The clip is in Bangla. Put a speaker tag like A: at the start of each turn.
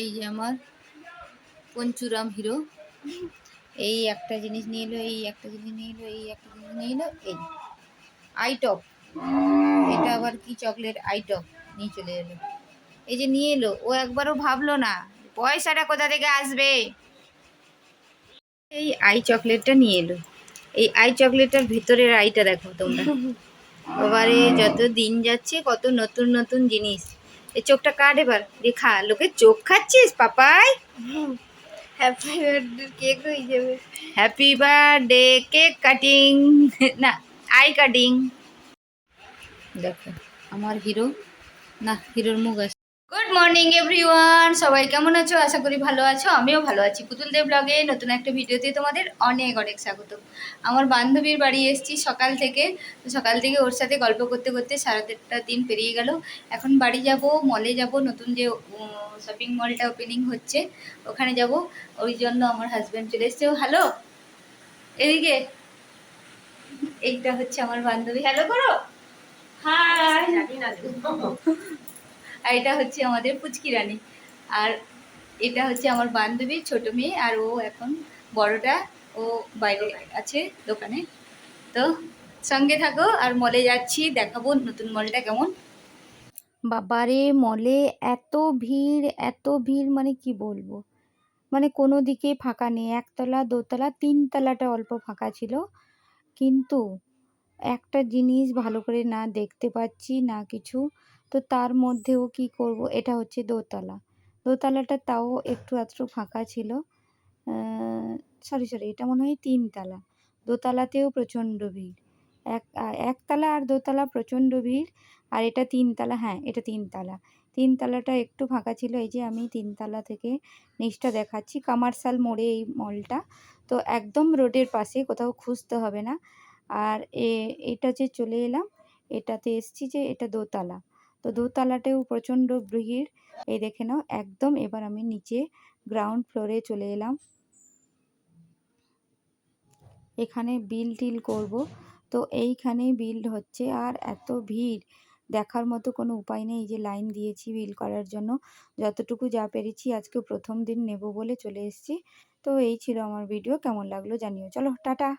A: এই যে আমার পঞ্চুরাম হিরো, এই একটা জিনিস নিয়ে এলো, এই একটা জিনিস নিয়ে এলো, এই একটা জিনিস নিয়ে এলো, এই আইটপ, এটা আবার কি চকলেট আইটপ নিয়ে চলে এলো। এই যে নিয়ে এলো, ও একবারও ভাবলো না পয়সাটা কোথা থেকে আসবে। এই আই চকলেটটা নিয়ে এলো, এই আই চকলেটটার ভিতরের আইটা দেখো তোমরা। এবারে যত দিন যাচ্ছে কত নতুন নতুন জিনিস। এই চোখটা কাট, এবার দেখা লোকের চোখ খাচ্ছিস পাপাই। হ্যাপি বার্থডে কেক হয়ে যাবে, হ্যাপি বার্থডে কেক কাটিং না আই কাটিং। দেখো আমার হিরো, না হিরোর মুখ আছে। গুড মর্নিং এভরিওয়ান, সবাই কেমন আছো? আশা করি ভালো আছো, আমিও ভালো আছি। পুতুল দেব ব্লগে নতুন একটা ভিডিওতে তোমাদের অনেক অনেক স্বাগত। আমার বান্ধবীর বাড়ি এসেছি সকাল থেকে, সকাল থেকে ওর সাথে গল্প করতে করতে সারা দেড়টা দিন পেরিয়ে গেল। এখন বাড়ি যাব, মলে যাব, নতুন যে শপিং মলটা ওপেনিং হচ্ছে ওখানে যাব, ওই জন্য আমার হাজব্যান্ড চলে এসছে। হ্যালো, এদিকে, এইটা হচ্ছে আমার বান্ধবী, হ্যালো করো, হাই। আর এটা হচ্ছে আমাদের পুচকি রানী, আর এটা হচ্ছে আমার বান্ধবীর ছোট মেয়ে, আর ও এখন বড়টা, ও বাইরে আছে দোকানে। তো সঙ্গে থাকো, আর মলে যাচ্ছি, দেখাবো নতুন মলটা কেমন। বাবারে মলে এত ভিড়, এত ভিড়, মানে কি বলবো, মানে কোনো দিকে ফাঁকা নেই। একতলা দোতলা তিনতলাটা অল্প ফাঁকা ছিল, কিন্তু একটা জিনিস ভালো করে না দেখতে পাচ্ছি না কিছু। তো তার মধ্যেও কি করব, এটা হচ্ছে দোতলা, দোতলাটা তাও একটু আধটু ফাঁকা ছিল। সরি সরি, এটা মনে হয় তিনতলা। দোতলাতেও প্রচণ্ড ভিড়, একতলা আর দোতলা প্রচণ্ড ভিড়, আর এটা তিনতলা, হ্যাঁ এটা তিনতলা। তিনতলাটা একটু ফাঁকা ছিল। এই যে আমি তিনতলা থেকে নিচটা দেখাচ্ছি, কমার্শিয়াল মোড়ে এই মলটা, তো একদম রোডের পাশে, কোথাও খুঁজতে হবে না। আর এটা যে চলে এলাম, এটাতে এসছি যে এটা দোতলা, তো দোতলাতেও প্রচণ্ড ভিড়। এই দেখে নাও একদম। এবার আমি নিচে গ্রাউন্ড ফ্লোরে চলে এলাম, এখানে বিল টিল করব। তো এইখানে বিল হচ্ছে, আর এত ভিড় দেখার মতো কোনো উপায় নেই। এই যে লাইন দিয়েছি বিল করার জন্য, যতটুকু যা পেরেছি, আজকে প্রথম দিন নেব বলে চলে এসেছি। তো এই ছিল আমার ভিডিও, কেমন লাগলো জানিও। চলো টাটা।